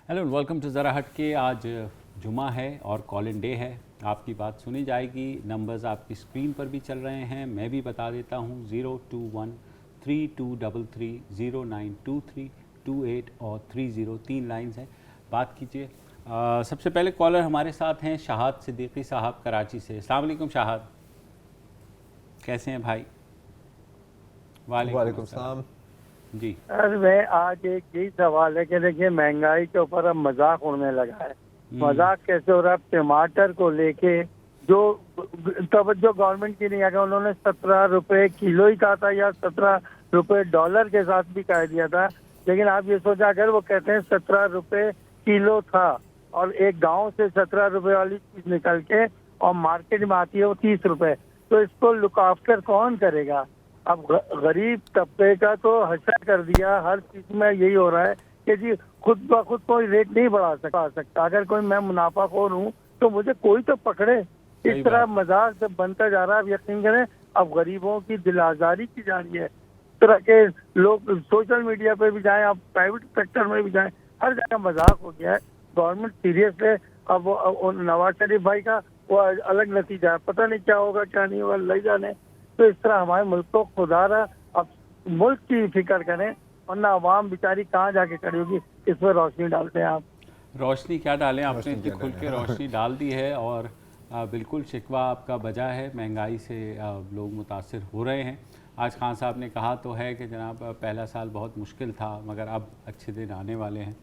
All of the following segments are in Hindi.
हेलो वेलकम टू ज़रा हट के। आज जुमा है और कॉल इन डे है। आपकी बात सुनी जाएगी। नंबर्स आपकी स्क्रीन पर भी चल रहे हैं, मैं भी बता देता हूँ। 021-3233-0923-28 और 30, 3 लाइन्स हैं, बात कीजिए। सबसे पहले कॉलर हमारे साथ हैं शाहद सिद्दीकी साहब कराची से। अस्सलाम वालेकुम शाहद, कैसे हैं भाई? वालेकुम सलाम जी। सर मैं आज एक यही सवाल है कि देखिए महंगाई के ऊपर अब मजाक उड़ने लगा है। मजाक कैसे हो रहा है? टमाटर को लेके जो तवज्जो गवर्नमेंट की नहीं है, उन्होंने 17 रुपए किलो ही कहा था या 17 रुपए डॉलर के साथ भी कह दिया था। लेकिन आप ये सोचा अगर वो कहते हैं 17 रुपए किलो था और एक गांव से 17 रुपए वाली चीज निकल के और मार्केट में आती है वो 30 रुपए, तो इसको लुक आफ्टर कौन करेगा? अब गरीब तबके का तो हशर कर दिया। हर चीज में यही हो रहा है कि जी खुद ब खुद कोई रेट नहीं बढ़ा सकता। अगर कोई मैं मुनाफाखोर हूँ तो मुझे कोई तो पकड़े। इस तरह मजाक जब बनता जा रहा है, अब यकीन करें अब गरीबों की दिल आजारी की जा रही है। इस तरह के लोग सोशल मीडिया पे भी जाएं, आप प्राइवेट सेक्टर में भी जाएं, हर जगह मजाक हो गया है। गवर्नमेंट सीरियस है। अब वो नवाज शरीफ भाई का वो अलग नतीजा है, पता नहीं क्या होगा क्या नहीं होगा, ले जाने। तो इस तरह हमारे मुल्क को खुदारा अब मुल्क की फिक्र करें, वरना आवाम बेचारी कहाँ जाके खड़ी होगी। इस पर रोशनी डालते हैं आप। रोशनी क्या डालें, आपने इतनी खुल के रोशनी डाल दी है। और बिल्कुल शिकवा आपका बजा है। महंगाई से लोग मुतासिर हो रहे हैं। आज खान साहब ने कहा तो है कि जनाब पहला साल बहुत मुश्किल था, मगर अब अच्छे दिन आने वाले हैं।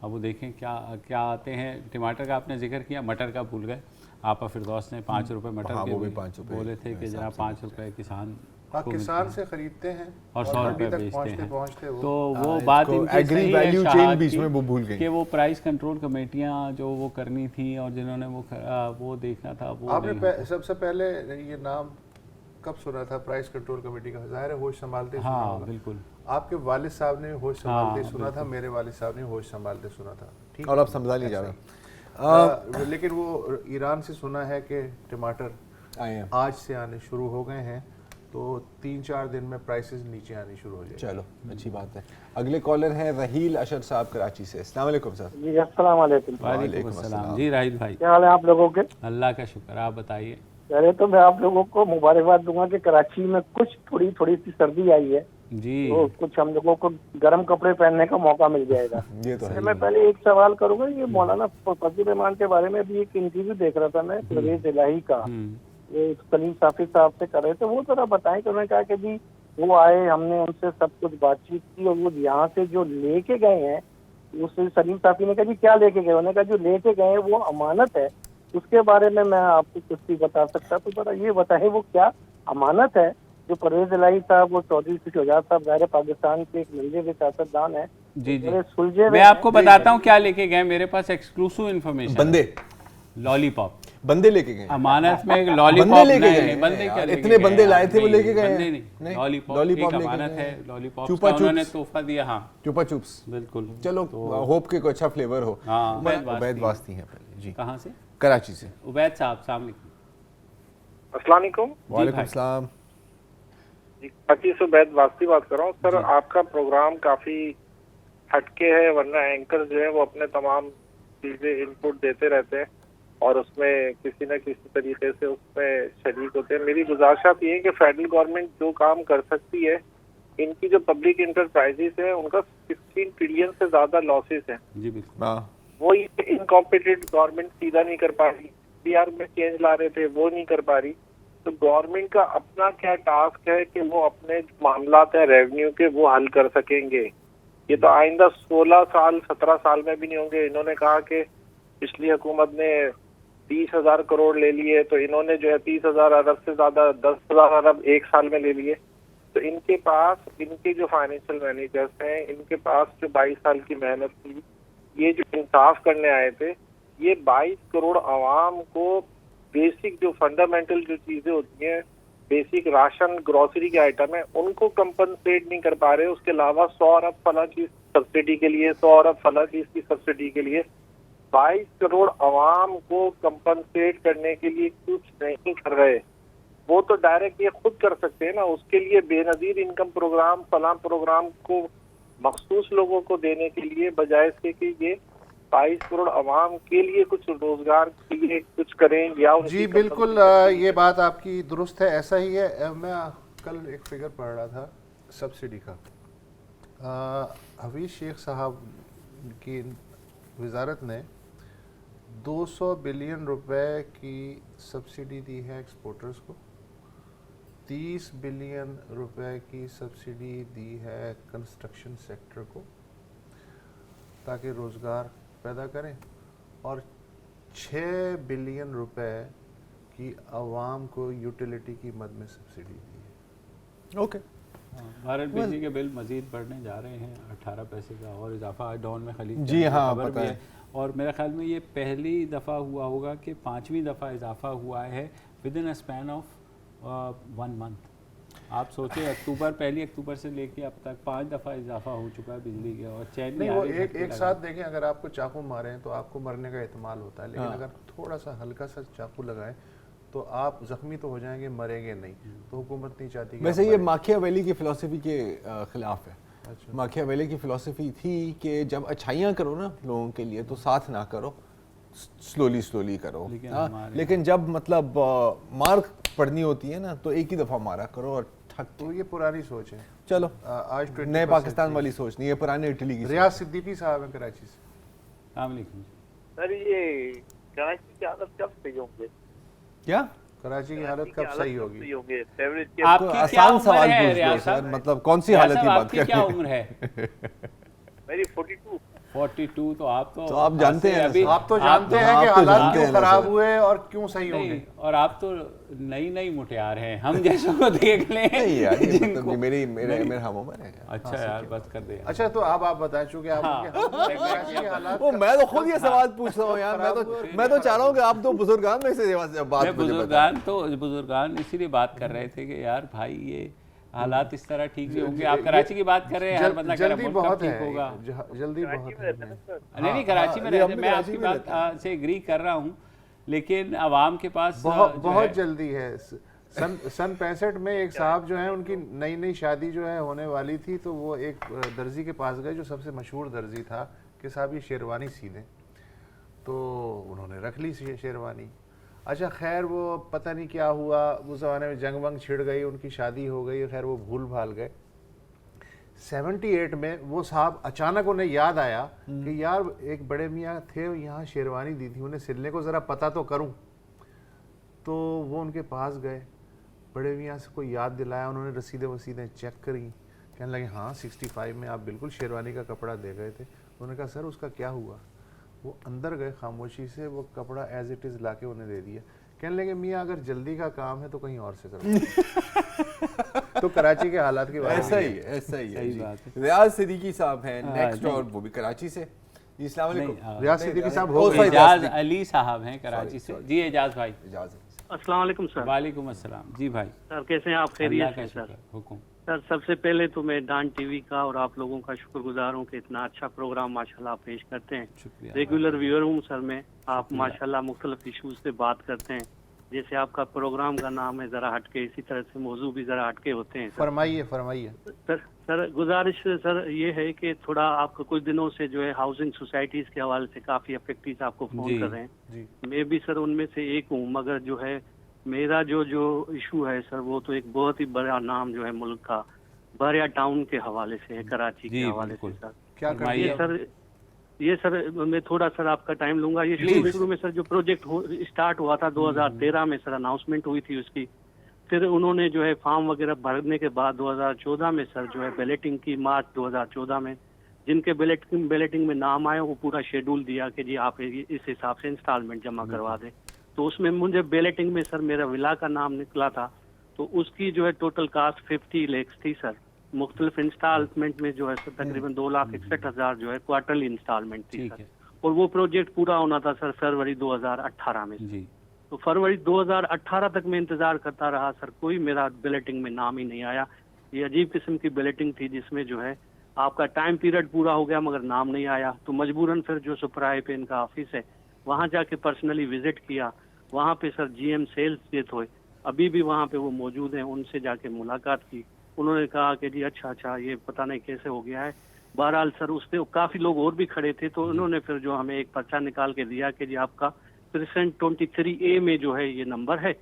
अब वो देखें क्या क्या आते हैं। टमाटर का आपने जिक्र किया, मटर का भूल गए। आपा फिरदौस ने 5 रुपये मटर के भी 5 बोले थे कि जनाब 5 रुपये किसान से खरीदते हैं और 100 रुपये बेचते हैं। तो वो हाँ, बात इनकी सही है शाहद बीच में वो भूल गई कि वो प्राइस कंट्रोल कमेटियां जो वो करनी थी और जिन्होंने वो देखना था वो आपने सबसे पहले ये नाम कब सुना था प्राइस कंट्रोल कमेटी का? ज़ाहिर है होश संभालते सुना होगा। बिल्कुल। आपके वालिद साहब ने होश संभालते सुना था, मेरे वालिद साहब ने होश संभालते सुना था। ठीक, और अब समझा नहीं जा रहा। लेकिन वो ईरान से सुना है कि टमाटर आज से आने शुरू हो गए हैं, तो 3-4 दिन में प्राइसेस नीचे आनी शुरू हो जाए। चलो अच्छी बात है। अगले कॉलर हैं रहील अशर साहब कराची से। अस्सलाम वालेकुम सर। जी अस्सलाम वालेकुम। वालेकुम अस्सलाम। जी राहिल भाई, क्या हाल है आप लोगों के? अल्लाह का शुक्र, आप बताइए। पहले तो मैं आप लोगों को मुबारकबाद दूंगा कि कराची में कुछ थोड़ी सी सर्दी आई है जी, तो कुछ हम लोगों को गर्म कपड़े पहनने का मौका मिल जाएगा। ये तो है। मैं पहले एक सवाल करूंगा। ये मौलाना फजल रहमान के बारे में भी एक इंटरव्यू देख रहा था मैं, परवेज इलाही का, ये सलीम साफी साहब से कर रहे थे। वो जरा बताएं कि उन्होंने कहा कि जी वो आए, हमने उनसे सब कुछ बातचीत की और वो यहाँ से जो लेके गए हैं, उससे सलीम साफी ने कहा जी क्या लेके गए? उन्होंने कहा जो लेके गए वो अमानत है। उसके बारे में मैं आपको कुछ भी बता सकता, तो जरा ये बताएं वो क्या अमानत है जो परवेज इलाही साहब, वो चौधरी शुजात साहब ज़ाहिर पाकिस्तान के एक मिलजे हुए सियासतदान है। जी जी, मैं आपको बताता हूँ क्या लेके गए। मेरे पास एक्सक्लूसिव इन्फॉर्मेशन। बंदे लॉलीपॉप बंदे लेके गए। अमानत में एक लॉलीपॉप लेके गए। बंदे क्या इतने बंदे लाए थे वो लेके गए। बंदे नहीं, लॉलीपॉप एक अमानत है। लॉलीपॉप उन्होंने तोहफा दिया। हाँ चुपा चुप्स, बिल्कुल। चलो होप के कोई अच्छा फ्लेवर हो। हाँ, उबैद वास्ती हैं पहले जी। कहाँ से? कराची से। उबैद साहब अस्सलाम वालेकुम। अस्सलाम वालेकुम। वालेकुम सलाम जी, कराची से उबैद वास्ती बात कर रहा हूँ सर। आपका प्रोग्राम काफी हटके है, वरना एंकर जो है वो अपने तमाम चीजें इनपुट देते रहते हैं और उसमें किसी न किसी तरीके से उसमें शरीक होते हैं। मेरी गुजारिश ये है कि फेडरल गवर्नमेंट जो काम कर सकती है, इनकी जो पब्लिक इंटरप्राइजेस है उनका 16 ट्रिलियन से ज्यादा लॉसेस है जी बिल्कुल। वो इनकॉम्पिटेंट गवर्नमेंट सीधा नहीं कर पा रही। बिहार में चेंज ला रहे थे वो नहीं कर पा रही। तो गवर्नमेंट का अपना क्या टास्क है कि वो अपने मामलात है रेवेन्यू के वो हल कर सकेंगे। ये तो आइंदा 16 साल 17 साल में भी नहीं होंगे। इन्होंने कहा कि पिछली हुकूमत ने 30,000 करोड़ ले लिए, तो इन्होंने जो है 30,000 अरब से ज्यादा 10,000 अरब एक साल में ले लिए। तो इनके पास, इनके जो फाइनेंशियल मैनेजर्स हैं, इनके पास जो 22 साल की मेहनत थी, ये जो इंसाफ करने आए थे, ये 22 करोड़ आवाम को बेसिक जो फंडामेंटल जो चीजें होती हैं, बेसिक राशन ग्रोसरी के आइटम है, उनको कंपनसेट नहीं कर पा रहे। उसके अलावा 100 अरब फला चीज सब्सिडी के लिए, 100 अरब फला चीज की सब्सिडी के लिए 22 करोड़ आवाम को कंपनसेट करने के लिए कुछ नहीं कर रहे। वो तो डायरेक्ट ये खुद कर सकते हैं ना। उसके लिए बेनजीर इनकम प्रोग्राम, फला प्रोग्राम को मखसूस लोगों को देने के लिए, बजाय इसके कि ये 22 करोड़ आवाम के लिए कुछ रोजगार के लिए कुछ करें या जी बिल्कुल, ये बात आपकी दुरुस्त है, ऐसा ही है। मैं कल एक फिगर पढ़ रहा था सब्सिडी का। हफीज शेख साहब की वजारत ने 200 बिलियन रुपए की सब्सिडी दी है एक्सपोर्टर्स को, 30 बिलियन रुपए की सब्सिडी दी है कंस्ट्रक्शन सेक्टर को ताकि रोज़गार पैदा करें, और 6 बिलियन रुपए की आवाम को यूटिलिटी की मद में सब्सिडी दी है। ओके, भारत बिजली के बिल मजीद बढ़ने जा रहे हैं, 18 पैसे का और इजाफा आज डॉन में खलीज जी हाँ खबर पता भी है। और मेरे ख्याल में ये पहली दफ़ा हुआ होगा कि 5वीं दफ़ा इजाफा हुआ है with in a span of 1 month. आप सोचें अक्टूबर, पहली अक्टूबर से लेके अब तक 5 दफ़ा इजाफा हो चुका है बिजली के, और चैन नहीं, वो एक साथ देखें, अगर आपको चाकू मारें तो आपको मरने का एहतमाल होता है, लेकिन अगर थोड़ा सा हल्का सा चाकू लगाएं तो आप जख्मी तो हो जाएंगे, मरेंगे नहीं। तो हुकूमत नहीं चाहती। वैसे ये माकियावेली की फ़िलॉसफी के खिलाफ है। अच्छा। माकियावेली की फ़िलॉसफी थी कि जब अच्छाइयाँ करो ना लोगों के लिए तो साथ ना करो, स्लोली करो, लेकिन जब मतलब मार पड़नी होती है ना तो एक ही दफ़ा मारा करो और ठक। तो ये पुरानी सोच है। चलो आज नए पाकिस्तान वाली सोच नहीं है, पुराने इटली की। रियाज सिद्दीकी साहब हैं कराची से। सर ये कराची की हालत कब सही होंगे? क्या कराची की हालत कब सही होगी? आपकी आसान सवाल पूछ लो सर, मतलब कौन सी हालत की बात कर रहे हैं? क्या उम्र है? मेरी 42। 42 तो आप जानते हैं अभी, आप तो जानते हैं कि हालात क्यों खराब हुए और क्यों सही होंगे, और आप तो नई मुटियार हैं, हम जैसों को देख लें। नहीं यार, ये मतलब मेरे हम उम्र है। अच्छा यार, बस कर दे। अच्छा तो अब आप बताएं, चूंकि आप वो मैं तो खुद ये सवाल पूछ रहा हूँ यार, मैं तो चाह रहा हूँ कि आप तो बुजुर्गान में से बात, बुजुर्गान इसीलिए बात कर रहे थे कि यार भाई ये हालात इस तरह ठीक नहीं होंगे। आप कराची की बात कर रहे हैं, हर बंदा कह रहा है मुल्क ठीक होगा, जल्दी बहुत है। नहीं कराची में रहते, मैं आपकी बात से एग्री कर रहा हूँ, लेकिन अवाम के पास बहुत जल्दी है। सन 65 में एक साहब जो है, उनकी नई शादी जो है होने वाली थी, तो वो एक दर्जी के पास गए जो सबसे मशहूर दर्जी था कि साहब ये शेरवानी सी दें, तो उन्होंने रख ली शेरवानी। अच्छा खैर वो पता नहीं क्या हुआ, उस ज़माने में जंग वंग छिड़ गई, उनकी शादी हो गई, खैर वो भूल भाल गए। 78 में वो साहब अचानक उन्हें याद आया कि यार एक बड़े मियाँ थे, यहाँ शेरवानी दी थी, उन्हें सिलने को ज़रा पता तो करूँ। तो वो उनके पास गए, बड़े मियाँ से कोई याद दिलाया, उन्होंने रसीदें वसीदें चेक करी, कहने लगे हाँ 65 में आप बिल्कुल शेरवानी का कपड़ा दे गए थे। उन्होंने कहा सर उसका क्या हुआ? वो अंदर गए खामोशी से, वो कपड़ा एज इट इज़ लाके उन्हें दे दिया। कहने लगे मियाँ अगर जल्दी का काम है तो कहीं और से करो। तो कराची के हालात की बात ऐसा ही है। रियाज सिद्दीकी साहब हैं नेक्स्ट, और वो भी कराची से। अस्सलाम वालेकुम। रियाज सिद्दीकी साहब हो गए, एजाज अली साहब हैं कराची से। जी एजाज भाई। अस्सलाम वालेकुम सर। वालेकुम अस्सलाम। जी भाई सर कैसे हैं आप? खैरियत हैं सर? हुकुम सर सबसे पहले तो मैं डान टीवी का और आप लोगों का शुक्रगुजार हूँ कि इतना अच्छा प्रोग्राम माशाल्लाह पेश करते हैं। रेगुलर व्यूअर हूँ सर मैं। आप माशाल्लाह मुख्तलिफ इशूज़ पे बात करते हैं, जैसे आपका प्रोग्राम का नाम है ज़रा हटके, इसी तरह से मौजू भी ज़रा हटके होते हैं। फरमाइए सर गुजारिश सर ये है कि थोड़ा आपको कुछ दिनों से जो है हाउसिंग सोसाइटीज़ के हवाले से काफ़ी अफेक्टीज आपको फ़ोन कर रहे हैं। मैं भी सर उनमें से एक हूँ, मगर जो है मेरा जो इशू है सर वो तो एक बहुत ही बड़ा नाम जो है मुल्क का बहरिया टाउन के हवाले से है, कराची के हवाले से सर। क्या ये सर मैं थोड़ा सर आपका टाइम लूंगा। ये शुरू में सर जो प्रोजेक्ट स्टार्ट हुआ था 2013 में सर अनाउंसमेंट हुई थी उसकी, फिर उन्होंने जो है फॉर्म वगैरह भरने के बाद 2014 में सर जो है बैलेटिंग की, मार्च 2014 में जिनके बैलेटिंग में नाम आए वो पूरा शेड्यूल दिया कि जी आप इस हिसाब से इंस्टॉलमेंट जमा करवा दें। तो उसमें मुझे बैलेटिंग में सर मेरा विला का नाम निकला था, तो उसकी जो है टोटल कास्ट 50 लाख थी सर। मुख्तलिफ इंस्टॉलमेंट में जो है सर तकरीबन 2,61,000 जो है क्वार्टरली इंस्टॉलमेंट थी सर। और वो प्रोजेक्ट पूरा होना था सर फरवरी 2018 में। तो फरवरी 2018 तक मैं इंतजार करता रहा सर, कोई मेरा बैलेटिंग में नाम ही नहीं आया। ये अजीब किस्म की बैलेटिंग थी जिसमें जो है आपका टाइम पीरियड पूरा हो गया मगर नाम नहीं आया। तो मजबूरन फिर जो सुपराए पे इनका ऑफिस है वहाँ जाके पर्सनली विजिट किया। वहाँ पे सर GM सेल्स ये थे, अभी भी वहाँ पे वो मौजूद हैं, उनसे जाके मुलाकात की। उन्होंने कहा कि जी अच्छा ये पता नहीं कैसे हो गया है, बहरहाल सर उस पर काफी लोग और भी खड़े थे, तो उन्होंने फिर जो हमें एक पर्चा निकाल के दिया कि जी आपका 23A में जो है ये नंबर है,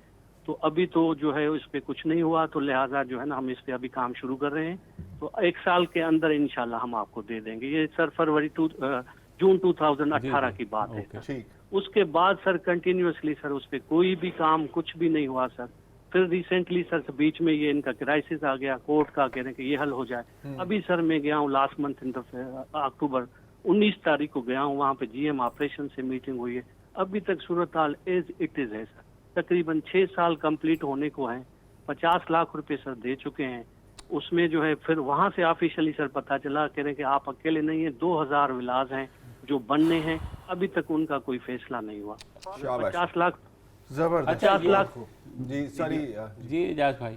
तो अभी तो जो है इस पे कुछ नहीं हुआ, तो लिहाजा जो है ना हम इस पे अभी काम शुरू कर रहे हैं, तो 1 साल के अंदर इंशाल्लाह हम आपको दे देंगे। ये सर जून 2018 की बात है। ठीक। उसके बाद सर कंटिन्यूअसली सर उस पे कोई भी काम कुछ भी नहीं हुआ सर। फिर रिसेंटली सर बीच में ये इनका क्राइसिस आ गया, कोर्ट का कह रहे हैं कि ये हल हो जाए। अभी सर मैं गया हूँ लास्ट मंथ अक्टूबर 19 तारीख को गया हूँ, वहाँ पे GM ऑपरेशन से मीटिंग हुई है। अभी तक सूरत हाल एज इट इज है सर। तकरीबन 6 साल कंप्लीट होने को हैं, 50 लाख रुपए सर दे चुके हैं। उसमें जो है फिर वहाँ से ऑफिशियली सर पता चला, कह रहे हैं कि आप अकेले नहीं है, 2000 विलाज हैं जो बनने हैं, अभी तक उनका कोई फैसला नहीं हुआ। 50 लाख जबरदस्त। 50 लाख जी सॉरी जी एजाज भाई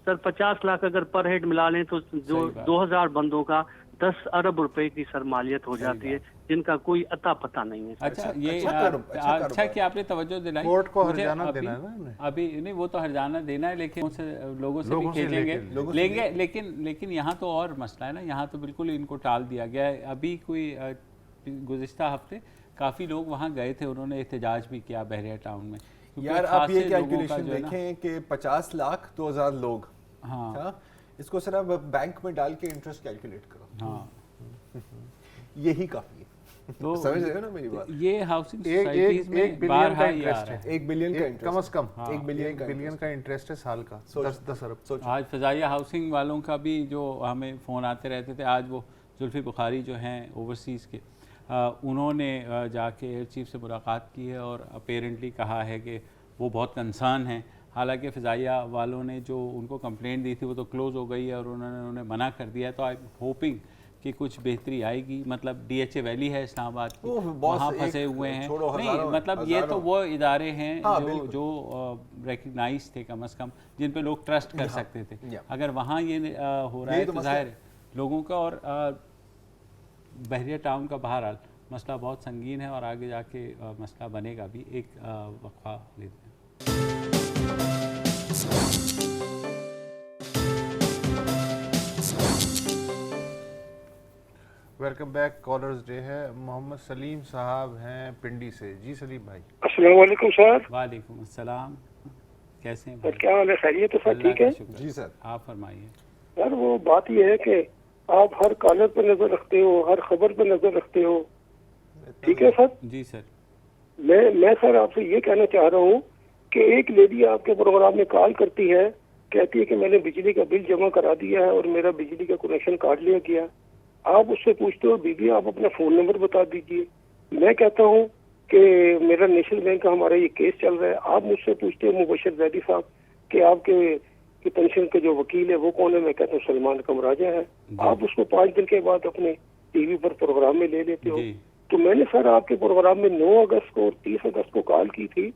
सर 50 लाख अगर पर हेड मिला लें तो जो 2000 बंदों का 10 अरब रुपए की सर मालियत हो जाती है, जिनका अता पता नहीं है। अच्छा ये अच्छा कि आपने तवज्जो दिलाई। कोर्ट को हर्जाना देना है ना, अभी नहीं वो तो हर्जाना देना है, लेकिन उनसे लोगों से भी खींचेंगे लेकिन यहाँ तो और मसला है ना, यहाँ तो बिल्कुल इनको टाल दिया गया है। अभी कोई गुज़िश्ता हफ्ते काफ़ी लोग वहाँ गए थे, उन्होंने एहतजाज भी किया बहरिया टाउन में। यार आप ये कैलकुलेशन देखें कि 50 लाख 2000 लोग, हाँ इसको सर आप बैंक में डाल के इंटरेस्ट कैलकुलेट करो, हाँ यही काफी है। तो समझ रहे हो ना मेरी बात? ये हाउसिंग सोसाइटीज में बारहा ही आ रहा है। 1 बिलियन का इंटरेस्ट, कम से कम 1 बिलियन का इंटरेस्ट है साल का, 10 अरब। आज फजाइया हाउसिंग वालों का भी जो हमें फ़ोन आते रहते थे, आज वो जुल्फी बुखारी जो हैं ओवरसीज़ के, उन्होंने जाके एयर चीफ से मुलाकात की है और अपेरेंटली कहा है कि वो बहुत कंसर्न हैं। हालांकि फ़िज़ाइया वालों ने जो उनको कंप्लेंट दी थी वो तो क्लोज़ हो गई है और उन्होंने मना कर दिया है, तो आई होपिंग कि कुछ बेहतरी आएगी। मतलब DHA वैली है इस्लामाबाद की, वहाँ फंसे हुए हैं। नहीं मतलब ये तो वो इदारे हैं जो रिकग्नाइज थे कम अज़ कम, जिन पे लोग ट्रस्ट कर सकते थे। अगर वहाँ ये हो रहा है तो ज़ाहिर है लोगों का। और बहरिया टाउन का बहरहाल मसला बहुत संगीन है और आगे जाके मसला बनेगा भी। एक वक्फा लेते हैं। Welcome back. कॉलर्स डे है। मोहम्मद सलीम साहब हैं पिंडी से। जी सलीम भाई। अस्सलाम वालेकुम सर। वालेकुम अस्सलाम, कैसे हैं सर? क्या हाल है? खैरियत है सर? ठीक है जी सर। आप फरमाइए। सर वो बात ये है कि आप हर कॉलर पर नजर रखते हो, हर खबर पर नजर रखते हो, ठीक है सर? जी सर। मैं सर आपसे ये कहना चाह रहा हूँ कि एक लेडी आपके प्रोग्राम में कॉल करती है, कहती है कि मैंने बिजली का बिल जमा करा दिया है और मेरा बिजली का कनेक्शन काट लिया गया। आप उससे पूछते हो बीबी आप अपना फोन नंबर बता दीजिए। मैं कहता हूँ कि मेरा नेशनल बैंक का हमारा ये केस चल रहा है। आप मुझसे पूछते हो मुबशर जैदी साहब कि आपके पेंशन के जो वकील है वो कौन है? मैं कहता हूँ सलमान कमराजा है। आप उसको 5 दिन के बाद अपने टीवी पर प्रोग्राम में ले लेते हो। तो मैंने सर आपके प्रोग्राम में 9 अगस्त को और 30 अगस्त को कॉल की थी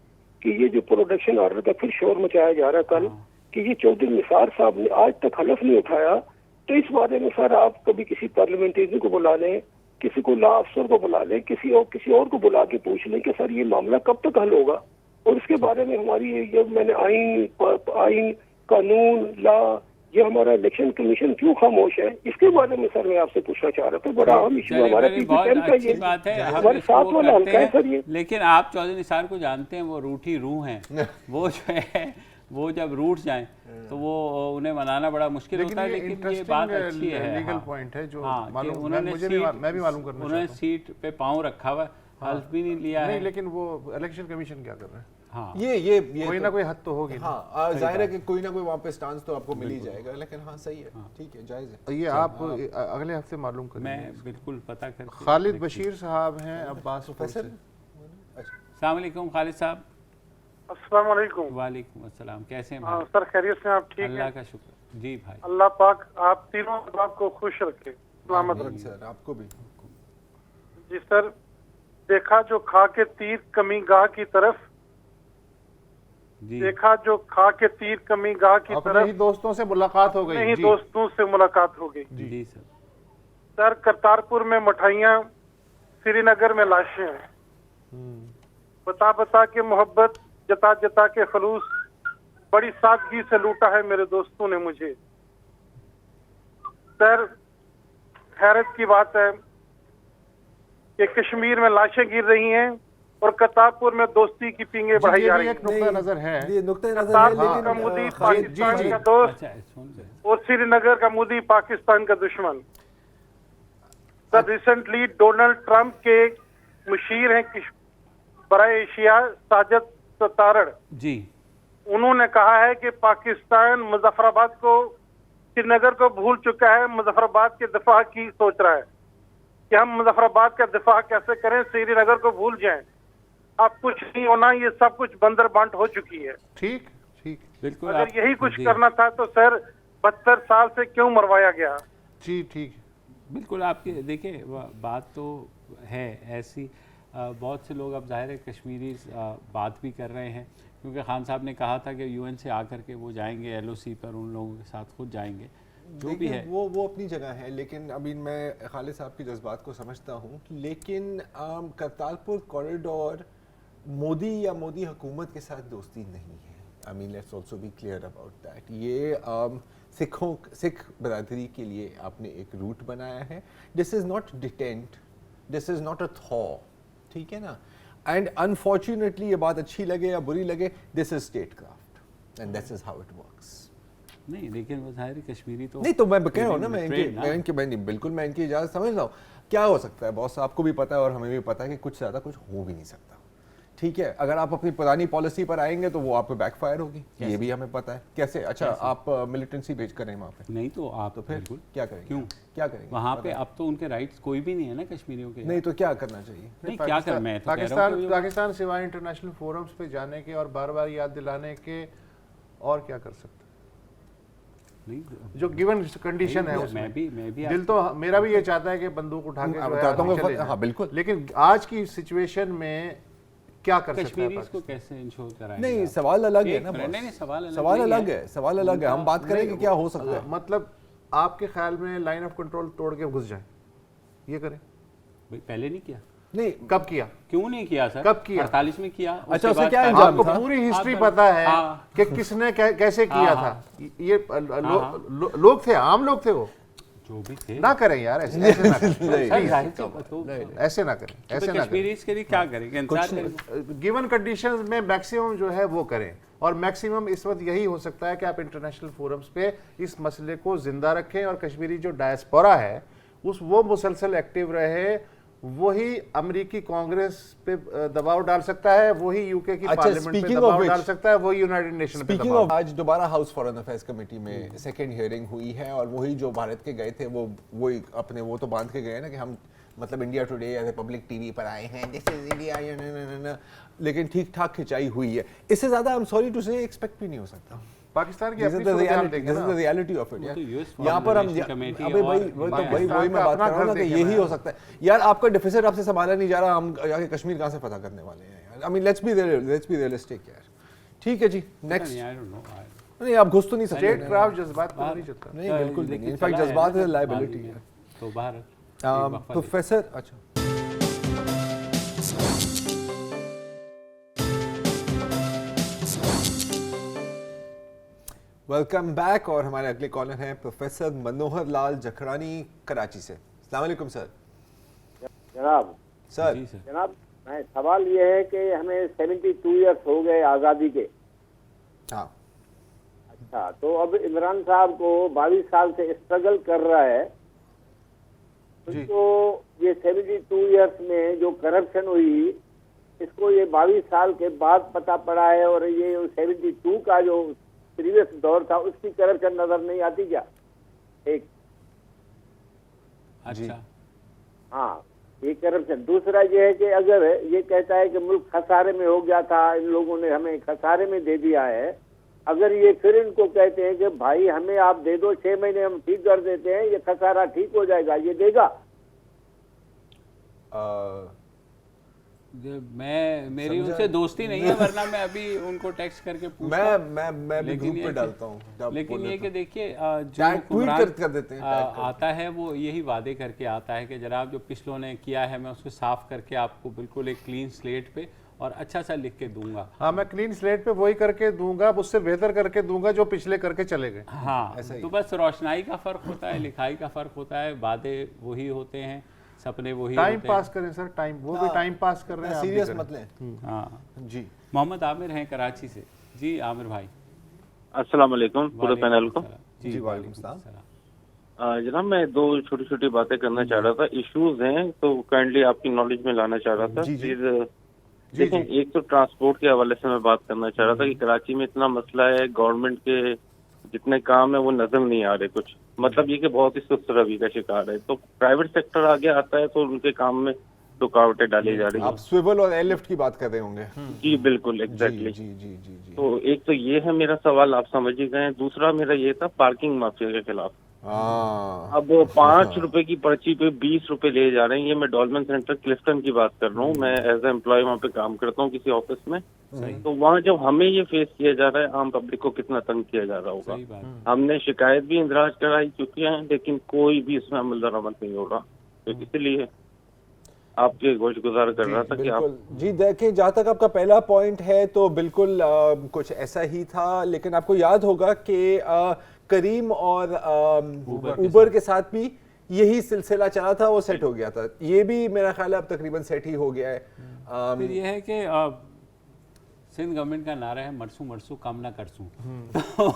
कि ये जो प्रोडक्शन ऑर्डर का फिर शोर मचाया जा रहा है कल, कि ये चौधरी निसार साहब ने आज तक हलफ नहीं उठाया। तो इस बारे में सर आप कभी किसी पार्लियामेंटेरियन को बुला लें, किसी को लॉ अफसर को बुला लें, किसी और को बुला के पूछ लें कि सर ये मामला कब तक हल होगा। और इसके बारे में हमारी ये मैंने आइन कानून लॉ, ये हमारा इलेक्शन कमीशन क्यों खामोश है, इसके बारे में सर मैं आपसे पूछना चाह रहा था। बड़ा अहम इशू हमारा अच्छी बात है, हमारे साथ वाला हल्का है सर ये। लेकिन आप चौधरी निसार को जानते हैं, वो रूठी रूह हैं। वो जो है वो जब रूठ जाएं तो वो उन्हें मनाना बड़ा मुश्किल होता है। लेकिन ये बात अच्छी है, लीगल पॉइंट है जो मालूम मैं भी मालूम करना उन्होंने सीट पे पाँव रखा हुआ, हल्फ भी नहीं लिया है। लेकिन वो इलेक्शन कमीशन क्या कर रहा है? हाँ ये कोई ना कोई हद तो होगी। हाँ जाहिर है कि कोई ना कोई वहाँ पे स्टांस तो आपको मिल ही जाएगा। लेकिन हाँ सही है, ठीक है, जायज़ है। ये आप अगले हफ्ते मालूम करें। मैं बिल्कुल पता कर। खालिद बशीर साहब हैं अब्बास प्रोफेसर। अस्सलाम वालेकुम खालिद साहब। अस्सलाम वालेकुम। वालेकुम अस्सलाम, कैसे हैं भाई? सर खैरियत से? आप ठीक हैं? अल्लाह का शुक्र। जी भाई। अल्लाह पाक आप तीनों अहबाब को खुश रखे, सलामत रखे। सर आपको भी। जी सर, देखा जो खा के तीर कमी गाह की तरफ, देखा जो खा के तीर कमी गाह की तरफ, ही दोस्तों से मुलाकात हो गई। नहीं दोस्तों से मुलाकात हो गई। जी सर। सर करतारपुर में मिठाइयाँ, श्रीनगर में लाशें हैं। बता बता के मोहब्बत, जता जता के खलूस, बड़ी सादगी से लूटा है मेरे दोस्तों ने मुझे। सर हैरत की बात है कि कश्मीर में लाशें गिर रही हैं और करतारपुर में दोस्ती की पींगे बढ़ाई जा रही हैं। एक नुक्ता नजर है, ये नुक्ता नजर है, करतारपुर का मोदी लेकिन पाकिस्तान का दोस्त और श्रीनगर का मोदी पाकिस्तान का दुश्मन। सर रिसेंटली डोनाल्ड ट्रंप के मुशीर हैं बराए एशिया साजिद सतारड़ जी, उन्होंने कहा है कि पाकिस्तान मुजफ्फराबाद को, श्रीनगर को भूल चुका है, मुजफ्फराबाद के दिफा की सोच रहा है कि हम मुजफ्फराबाद का दिफा कैसे करें, श्रीनगर को भूल जाएं। अब कुछ नहीं होना, ये सब कुछ बंदर बांट हो चुकी है। ठीक ठीक, बिल्कुल। अगर यही कुछ करना था तो सर 72 साल से क्यों मरवाया गया? जी ठीक, बिल्कुल। आपकी देखिए बात तो है ऐसी, बहुत से लोग अब जाहिर है कश्मीरी बात भी कर रहे हैं, क्योंकि खान साहब ने कहा था कि यूएन से आकर के वो जाएंगे एलओसी पर, उन लोगों के साथ खुद जाएंगे, जो भी है वो अपनी जगह है। लेकिन अभी मैं खालिद साहब की जज्बात को समझता हूँ, लेकिन करतारपुर कॉरिडोर मोदी या मोदी हुकूमत के साथ दोस्ती नहीं है। I mean let's also be clear about that. ये सिख बरादरी के लिए आपने एक रूट बनाया है। This is not detent, this is not a thaw, ठीक है ना। एंड अनफॉर्चुनेटली ये बात अच्छी लगे या बुरी लगे, this is state craft and this is how it works. नहीं, लेकिन वो जाहिर कश्मीरी तो नहीं, तो मैं कह रहा हूँ ना, मैं इनकी इजाज़त समझ रहा हूँ। क्या हो सकता है बॉस, आपको भी पता है और हमें भी पता है कि कुछ ज़्यादा कुछ हो भी नहीं सकता, ठीक है। अगर आप अपनी पुरानी पॉलिसी पर आएंगे तो वो आप पे बैकफायर होगी, ये भी हमें पता है। कैसे? अच्छा कैसे? आप मिलिटेंसी भेज कर रहे हैं वहाँ पे? नहीं तो आप तो फिर क्या करेंगे? क्यों क्या करेंगे वहाँ पे? अब तो उनके राइट्स कोई भी नहीं है ना कश्मीरियों के। नहीं तो क्या करना चाहिए? नहीं क्या कर, मैं तो कह रहा हूँ पाकिस्तान सिवाय इंटरनेशनल फोरम्स पे जाने के और बार बार याद दिलाने के और क्या कर सकते? नहीं, जो गिवन कंडीशन है उसमें मैं भी दिल तो मेरा भी ये चाहता है कि बंदूक उठा के चले जाएं। हाँ बिल्कुल, लेकिन आज की सिचुएशन में क्या कर सकते हैं? कश्मीरीज को कैसे इंश्योर कराएंगे? नहीं सवाल अलग है ना, नहीं सवाल अलग है। हम बात करेंगे क्या हो सकता है। मतलब आपके ख्याल में लाइन ऑफ कंट्रोल तोड़ के घुस जाए, ये करें? पहले नहीं किया। नहीं, कब किया? क्यों नहीं किया सर? कब किया? 48 में किया। अच्छा, उससे क्या अंजाम आपको था? पूरी हिस्ट्री पता है कि किसने कैसे किया था। ये लोग थे, आम लोग थे, वो जो भी थे ना करें यार, ऐसे ना करें, ऐसे ना करें, ऐसे ना करें। कश्मीरीज के लिए क्या करेंगे? गिवन कंडीशंस में मैक्सिमम जो है वो करें, और मैक्सिमम इस वक्त यही हो सकता है कि आप इंटरनेशनल फोरम्स पे इस मसले को जिंदा रखें और कश्मीरी जो डायस्पोरा है वो मुसलसल एक्टिव रहे। वही अमेरिकी कांग्रेस पे दबाव डाल सकता है, वही यूके की पार्लियामेंट पे दबाव डाल सकता है, वही यूनाइटेड नेशन पे दबाव। आज दोबारा हाउस फॉरेन अफेयर्स कमेटी में सेकंड हियरिंग हुई है, और वही जो भारत के गए थे वो अपने वो तो बांध के गए ना कि हम मतलब इंडिया टुडे या रिपब्लिक टीवी पर आए हैं, दिस इज इंडिया, लेकिन ठीक ठाक खिंचाई हुई है। इससे ज्यादा आई एम सॉरी टू से एक्सपेक्ट भी नहीं हो सकता। पाकिस्तान की अपनी रियलिटी ऑफ इट। यहाँ पर हम अबे वही मैं बात कर रहा हूँ ना कि यही हो सकता है यार। आपका डिफिसिट आपसे संभाला नहीं जा रहा, हम जाके कश्मीर कहाँ से फतह करने वाले हैं यार। I mean let's be realistic यार। ठीक है जी, नेक्स्ट। नहीं आप घुस तो नहीं सकते, स्टेट क्राफ्ट जज्बात को नहीं चलता। नहीं बिल्कुल नहीं, इनफैक्ट जज्बात है, लायबिलिटी है। तो बाहर प्रोफेसर, अच्छा वेलकम बैक। और हमारे अगले कॉलर हैं प्रोफेसर मनोहर लाल जखरानी कराची से। अस्सलाम वालेकुम सर। जनाब जनाब मैं सवाल ये है कि हमें 72 ईयर्स हो गए आज़ादी के। हाँ अच्छा, तो अब इमरान साहब को 22 साल से स्ट्रगल कर रहा है, तो ये 72 ईयर्स में जो करप्शन हुई इसको ये 22 साल के बाद पता पड़ा है, और ये 72 का जो प्रीवियस दौर था उसकी करप्शन नजर नहीं आती क्या? एक अच्छा, हाँ ये करप्शन। दूसरा ये है कि अगर ये कहता है कि मुल्क खसारे में हो गया था, इन लोगों ने हमें खसारे में दे दिया है, अगर ये फिर इनको कहते हैं कि भाई हमें आप दे दो 6 महीने हम ठीक कर देते हैं, ये खसारा ठीक हो जाएगा, ये देगा? मेरी उनसे दोस्ती नहीं है, वरना मैं अभी उनको टेक्स्ट करके पूछता। मैं भी ग्रुप पे डालता हूँ। लेकिन ये कि देखिए जो ट्वीट कर देते हैं आता है वो यही वादे करके आता है कि जनाब जो पिछलों ने किया है मैं उसको साफ करके आपको बिल्कुल एक क्लीन स्लेट पे और अच्छा सा लिख के दूंगा। हाँ, मैं क्लीन स्लेट पे वही करके दूंगा, उससे बेहतर करके दूंगा जो पिछले करके चले गए। हाँ, तो बस रोशनाई का फ़र्क होता है, लिखाई का फ़र्क होता है, वादे वही होते हैं, सपने वही होते हैं। टाइम पास करें सर, टाइम वो भी टाइम पास कर रहे हैं, सीरियस मत लें। हाँ जी, मोहम्मद आमिर हैं कराची से। जी आमिर भाई। अस्सलाम वालेकुम पूरे पैनल को। जी वालेकुम सलाम। जनाब मैं दो छोटी छोटी बातें करना चाह रहा था, इश्यूज हैं तो काइंडली आपकी नॉलेज में लाना चाह रहा था। फिर देखिए, एक तो ट्रांसपोर्ट के हवाले से मैं बात करना चाह रहा था कि कराची में इतना मसला है, गवर्नमेंट के जितने काम है वो नजर नहीं आ रहे कुछ, मतलब ये कि बहुत ही सुस्त रवि का शिकार है। तो प्राइवेट सेक्टर आगे आता है तो उनके काम में रुकावटें डाली जा रही है। आप स्विवल और एयरलिफ्ट की बात कर रहे होंगे। जी बिल्कुल, एग्जैक्टली। जी जी जी जी। तो एक तो ये है मेरा सवाल, आप समझ ही गए। दूसरा मेरा ये था पार्किंग माफिया के खिलाफ। अब 5 रुपए की पर्ची पे 20 रुपए ले जा रहे हैं। ये मैं डॉल्मेन सेंटर क्लिफ्टन की बात कर रहा हूँ, मैं एज ए एम्प्लॉय वहाँ पे काम करता हूँ किसी ऑफिस में। तो वहाँ जब हमें ये फेस किया जा रहा है, आम पब्लिक को कितना तंग किया जा रहा होगा। हमने शिकायत भी इंदराज कराई चुकी है, लेकिन कोई भी इसमें अमल दरामद नहीं हो रहा। तो इसलिए आपके गोश गुजार कर रहा था कि आप जी देखें, जहाँ तक आपका पहला पॉइंट है तो बिल्कुल कुछ ऐसा ही था, लेकिन आपको याद होगा कि करीम और उबर के साथ भी यही सिलसिला चला था, वो सेट हो गया था। ये भी मेरा ख्याल है अब तकरीबन सेट ही हो गया है। फिर ये है कि सिंध गवर्नमेंट का नारा है मरसू मरसू काम ना करसूं। तो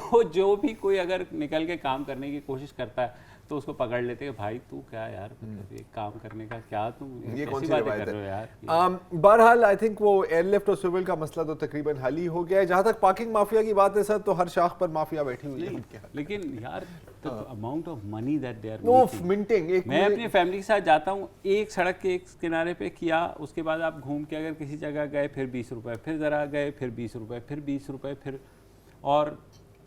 वो जो भी कोई अगर निकल के काम करने की कोशिश करता है तो उसको पकड़ लेते हैं, भाई तू क्या यार, मतलब ये काम करने का क्या तुम ये कौन सी बातें रवायत कर रहे हो है यार। बहरहाल आई थिंक वो एयरलिफ्ट और सिविल का मसला तो तकरीबन हल ही हो गया है। जहाँ तक पार्किंग माफिया की बात है सर, तो हर शाख पर माफिया बैठी हुई है। लेकिन यार amount of money that they are minting, मैं अपनी फैमिली के साथ जाता हूँ, एक सड़क के एक किनारे पे किया, उसके बाद आप घूम के अगर किसी जगह गए फिर 20 रुपए, फिर जरा गए फिर 20 रुपए, फिर 20 रुपए, फिर और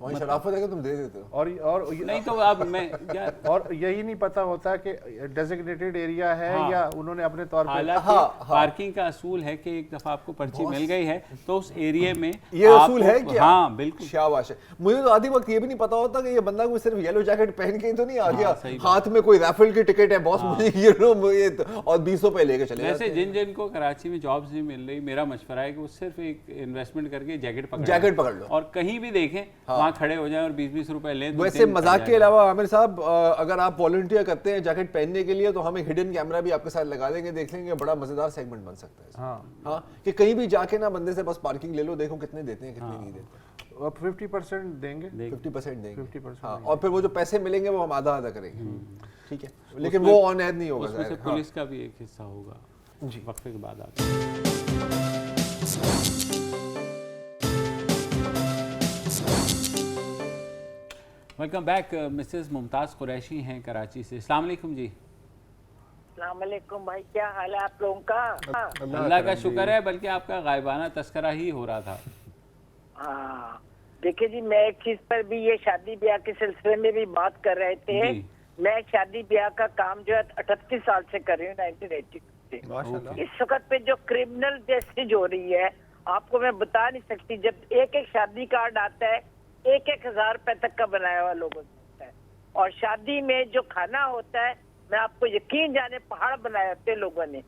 शराफत है कि तुम दे देते हो। और नहीं तो अब मैं यार और यही नहीं पता होता कि डेजिग्नेटेड एरिया है या उन्होंने अपने तौर पे। हालांकि पार्किंग का असूल है कि एक दफा आपको पर्ची मिल गई है तो उस एरिया में ये असूल है क्या? हाँ बिल्कुल, शाबाश है। मुझे तो आधी वक्त ये भी नहीं पता होता कि ये बंदा कोई सिर्फ येलो जैकेट पहन के ही तो नहीं आ गया, हाथ में कोई राइफल की टिकट है, बॉस मुझे ये लो और 20 रुपए लेके चले। वैसे जिन जिन को कराची में जॉब्स नहीं मिल रही, मेरा मशवरा है कि वो सिर्फ एक इन्वेस्टमेंट करके जैकेट पकड़ लो और कहीं भी देखें वहाँ खड़े हो जाए और 20 रुपए ले। वैसे मजाक के अलावा आमिर साहब, अगर आप वॉलंटियर करते हैं जैकेट पहनने के लिए तो हम एक हिडन कैमरा भी आपके साथ लगा देंगे, देख लेंगे, बड़ा मजेदार सेगमेंट बन सकता है। हाँ कि कहीं भी जाके ना बंदे से बस पार्किंग ले लो, देखो कितने देते हैं कितने नहीं देते। 50% देंगे, 50% देंगे 50%। हाँ, और फिर वो जो पैसे मिलेंगे वो हम आधा आधा करेंगे, ठीक है, लेकिन वो ऑन एयर नहीं होगा। उसमें से पुलिस का भी एक हिस्सा होगा जी, वक्फे के बाद आप। Welcome back. Mrs Mumtaz Qureshi हैं कराची से। अस्सलाम वालेकुम जी। अस्सलाम वालेकुम भाई, क्या हाल है आप लोगों का? अल्लाह का शुक्र है, बल्कि आपका गायबाना तस्करा ही हो रहा था। हाँ देखिए जी, मैं एक चीज पर भी, ये शादी ब्याह के सिलसिले में भी बात कर रहे थे। मैं शादी ब्याह का काम जो है 38 साल से कर रही हूँ, 1982 से। इस वक्त पे जो क्रिमिनल जस्टिस हो रही है, आपको मैं बता नहीं सकती। जब एक एक शादी कार्ड आता है 1,000 रुपए तक का बनाया हुआ लोगों से है, और शादी में जो खाना होता है, मैं आपको यकीन जाने पहाड़ बनाए होते हैं लोगों ने।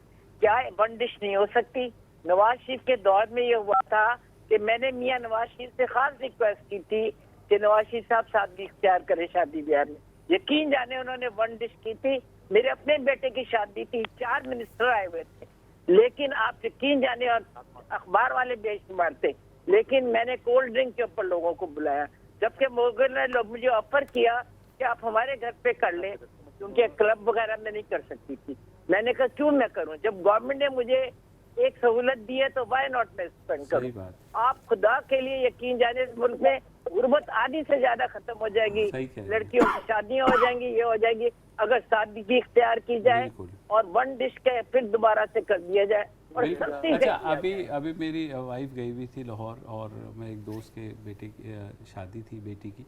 क्या वन डिश नहीं हो सकती? नवाज शरीफ के दौर में ये हुआ था कि मैंने मियां नवाज शरीफ से खास रिक्वेस्ट की थी कि नवाज शरीफ साहब सादगी इख्तियार करें शादी ब्याह में। यकीन जाने उन्होंने वन डिश की थी। मेरे अपने बेटे की शादी थी, 4 मिनिस्टर आए हुए थे, लेकिन आप यकीन जाने, और अखबार वाले बेशुमार थे, लेकिन मैंने कोल्ड ड्रिंक के ऊपर लोगों को बुलाया। जबकि मोगल ने लोग मुझे ऑफर किया कि आप हमारे घर पे कर ले, क्योंकि क्लब वगैरह में नहीं कर सकती थी। मैंने कहा क्यों मैं करूं, जब गवर्नमेंट ने मुझे एक सहूलत दी है तो व्हाई नॉट मैं स्पेंड करूं। आप खुदा के लिए यकीन जाने, इस मुल्क में गुर्बत आधी से ज्यादा खत्म हो जाएगी, लड़कियों की शादियां हो जाएंगी, ये हो जाएगी, अगर सादगी इख्तियार की जाए और वन डिश के फिर दोबारा से कर दिया जाए। अच्छा, अभी मेरी वाइफ गई हुई थी लाहौर, और मैं एक दोस्त के बेटे की शादी थी बेटी की,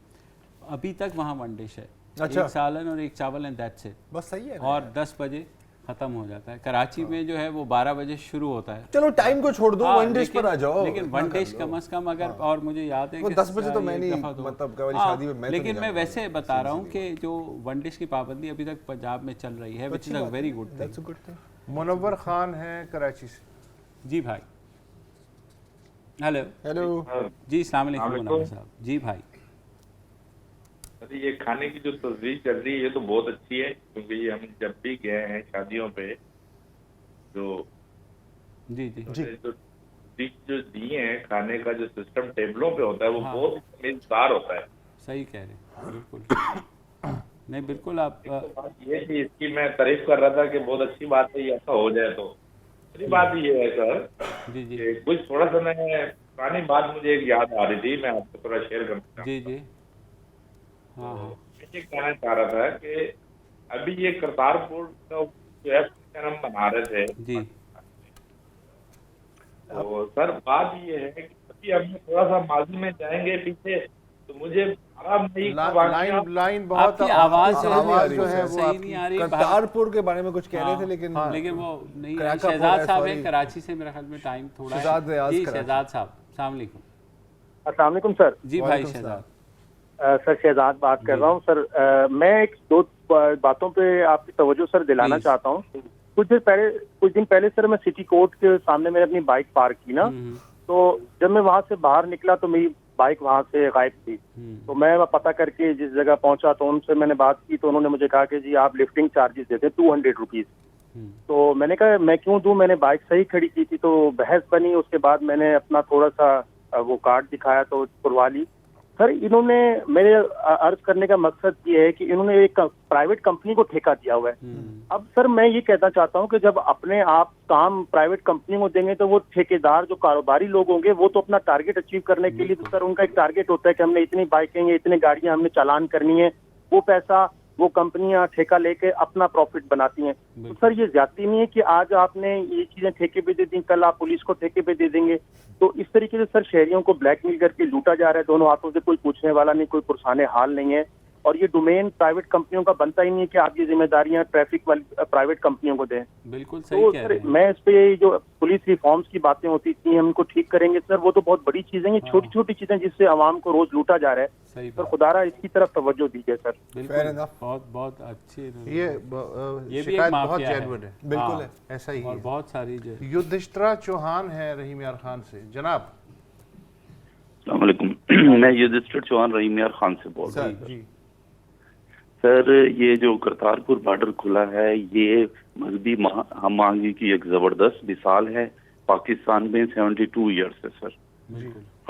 अभी तक वहाँ वन डिश है। अच्छा। एक सालन और एक चावल एंड दैट्स इट, बस सही है। और 10 बजे खत्म हो जाता है। कराची में जो है वो 12 बजे शुरू होता है। चलो टाइम को छोड़ दो, वन डिश पर आ जाओ। लेकिन वन डिश कम से कम अगर, और मुझे याद है कि 10 बजे तो मैं नहीं, मतलब वाली शादी में मैं, लेकिन मैं वैसे बता रहा हूँ कि जो वन डिश की पाबंदी अभी तक पंजाब में चल रही है, which is a very good thing. Munawar Khan है कराची से। जी भाई। हेलो हेलो जी, अस्सलाम वालेकुम मुनावर साहब। जी भाई, अरे ये खाने की जो तस्वीर चल रही है ये तो बहुत अच्छी है, क्योंकि ये हम जब भी गए हैं शादियों पे तो जी जी जो डिश जो दिए हैं खाने का जो सिस्टम टेबलों पे होता है वो बहुत मजेदार होता है। सही कह रहे हैं, बिल्कुल। नहीं बिल्कुल आप ये कि इसकी मैं तारीफ कर रहा था कि बहुत अच्छी बात है, ये ऐसा हो जाए तो। दूसरी बात ये है सर जी जी कि कुछ थोड़ा सा मैं पुरानी बात मुझे एक याद आ रही थी, मैं आपको थोड़ा शेयर करना चाहता हूँ। जी जी हाँ हाँ मैं ये कहना चाह रहा था कि अभी ये करतारपुर का जो है फंक्शन हम बना रहे थे जी। तो सर बात ये है कि अभी हम थोड़ा सा माजी में जाएंगे पीछे तो मुझे लाइन बहुत आपकी आवाज जो है वो सही नहीं आ रही। करतारपुर के बारे में कुछ कह रहे थे लेकिन लेकिन वो नहीं है। शहजाद साहब है कराची से, मेरे ख्याल में टाइम थोड़ा है। जी शहजाद साहब, अस्सलाम वालेकुम। अस्सलाम वालेकुम सर। जी भाई शहजाद। सर शहजाद बात कर रहा हूँ सर। मैं एक दो बातों पे आपकी तवज्जो सर दिलाना चाहता हूँ। कुछ दिन पहले सर मैं सिटी कोर्ट के सामने मैंने अपनी बाइक पार्क की ना, तो जब मैं वहां से बाहर निकला तो मेरी बाइक वहां से गायब थी। तो मैं पता करके जिस जगह पहुंचा तो उनसे मैंने बात की तो उन्होंने मुझे कहा कि जी आप लिफ्टिंग चार्जेस देते 200 रुपीज। तो मैंने कहा मैं क्यों दूं, मैंने बाइक सही खड़ी की थी। तो बहस बनी, उसके बाद मैंने अपना थोड़ा सा वो कार्ड दिखाया तो पुरवा ली। सर इन्होंने मेरे अर्ज करने का मकसद ये है कि इन्होंने एक प्राइवेट कंपनी को ठेका दिया हुआ है। अब सर मैं ये कहना चाहता हूँ कि जब अपने आप काम प्राइवेट कंपनी को देंगे तो वो ठेकेदार जो कारोबारी लोग होंगे वो तो अपना टारगेट अचीव करने के लिए तो सर उनका एक टारगेट होता है कि हमने इतनी बाइकें इतनी गाड़ियां हमने चालान करनी है। वो पैसा वो कंपनियां ठेका लेके अपना प्रॉफिट बनाती हैं। तो सर ये ज्यादती नहीं है कि आज आपने ये चीजें ठेके पे दे दी, कल आप पुलिस को ठेके पे दे देंगे। तो इस तरीके से सर शहरियों को ब्लैकमेल करके लूटा जा रहा है। दोनों हाथों से कोई पूछने वाला नहीं, कोई पुरसाने हाल नहीं है। और ये डोमेन प्राइवेट कंपनियों का बनता ही नहीं है कि आप ये जिम्मेदारियां ट्रैफिक वाली प्राइवेट कंपनियों को दें। बिल्कुल सही तो कह सर रहे हैं। मैं इस पे जो पुलिस रिफॉर्म्स की बातें होती थी हम इनको ठीक करेंगे सर, वो तो बहुत बड़ी चीजें हैं। छोटी छोटी चीजें जिससे आवाम को रोज लूटा जा रहा है। सही सर खुदारा इसकी तरफ तवज्जो दीजिए सर। बिल्कुल बहुत बहुत अच्छी ये भी शिकायत एक बहुत माफिया जेन्युइन है। बिल्कुल है, ऐसा ही और है। बहुत सारी जो युधिष्ठिरा चौहान है रहीम यार खान से। जनाब अस्सलाम वालेकुम। मैं युधिष्ठिर चौहान रहीम यार खान से बोल रहा हूँ। जी सर ये जो करतारपुर बॉर्डर खुला है ये मजहबी हम आहंगी की एक जबरदस्त मिसाल है। पाकिस्तान में 72 ईयर्स है सर,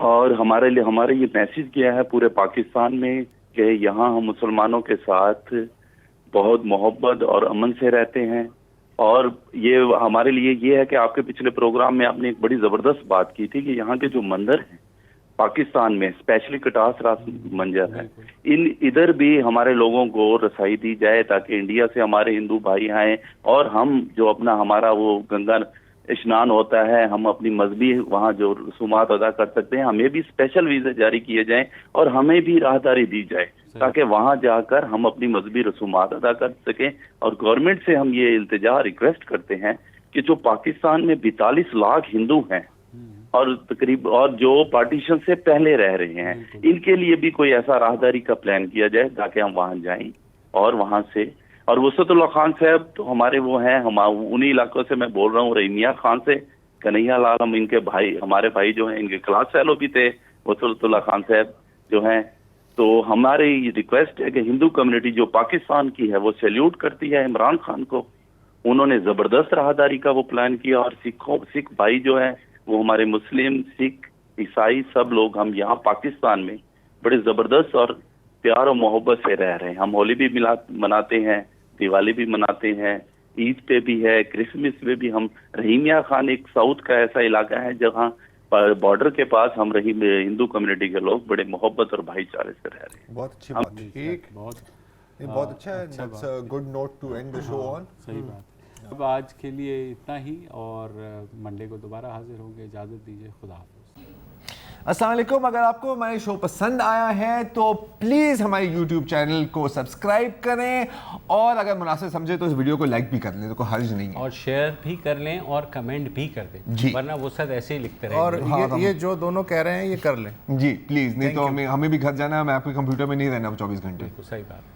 और हमारे ये मैसेज किया है पूरे पाकिस्तान में कि यहाँ हम मुसलमानों के साथ बहुत मोहब्बत और अमन से रहते हैं। और ये हमारे लिए ये है कि आपके पिछले प्रोग्राम में आपने एक बड़ी जबरदस्त बात की थी कि यहाँ के जो मंदिर हैं पाकिस्तान में, स्पेशली कटास रास मंजर है, इधर भी हमारे लोगों को रसाई दी जाए ताकि इंडिया से हमारे हिंदू भाई आए और हम जो अपना हमारा वो गंगा स्नान होता है हम अपनी मजहबी वहाँ जो रसूमात अदा कर सकते हैं, हमें भी स्पेशल वीजा जारी किए जाएं और हमें भी राहदारी दी जाए ताकि वहाँ जाकर हम अपनी मजहबी रसूमात अदा कर सकें। और गवर्नमेंट से हम ये इल्तिजा रिक्वेस्ट करते हैं कि जो पाकिस्तान में 42 लाख हिंदू हैं और तकरीब और जो पार्टीशन से पहले रह रहे हैं, इनके लिए भी कोई ऐसा राहदारी का प्लान किया जाए ताकि हम वहाँ जाएं और वहाँ से। और वसतुल्लाह खान साहब तो हमारे वो हैं, हम उन्हीं इलाकों से मैं बोल रहा हूँ, रहीमिया खान से, कन्हैया लाल हम इनके भाई, हमारे भाई जो हैं इनके क्लास फेलो भी थे वसतुल्लाह खान साहब जो हैं। तो हमारी रिक्वेस्ट है कि हिंदू कम्युनिटी जो पाकिस्तान की है वो सैल्यूट करती है इमरान खान को। उन्होंने जबरदस्त राहदारी का वो प्लान किया और सिख भाई जो है वो हमारे मुस्लिम, सिख, ईसाई सब लोग हम यहाँ पाकिस्तान में बड़े जबरदस्त और प्यार और मोहब्बत से रह रहे हैं। हम होली भी मनाते हैं, दिवाली भी मनाते हैं, ईद पे भी है, क्रिसमस पे भी। हम रहीमिया खान एक साउथ का ऐसा इलाका है जहाँ बॉर्डर के पास हम हिंदू कम्युनिटी के लोग बड़े मोहब्बत और भाईचारे से रह रहे हैं। बहुत अच्छी बात है, ठीक, बहुत अच्छा है। That's a good note to end the show on. सही बात। अब आज के लिए इतना ही और मंडे को दोबारा हाजिर होंगे। इजाज़त दीजिए, खुदा हाफ़िज़। अस्सलाम वालेकुम। अगर आपको हमारे शो पसंद आया है तो प्लीज़ हमारे YouTube चैनल को सब्सक्राइब करें और अगर मुनासिब समझे तो इस वीडियो को लाइक भी कर लें, तो कोई हर्ज नहीं है। और शेयर भी कर लें और कमेंट भी कर दें जी, वरना वो सब ऐसे ही लिखते रहेंगे। और ये जो दोनों कह रहे हैं ये कर लें जी प्लीज़, नहीं तो हमें भी घर जाना है, मैं आपके कंप्यूटर में नहीं रहना 24 घंटे। सही बात।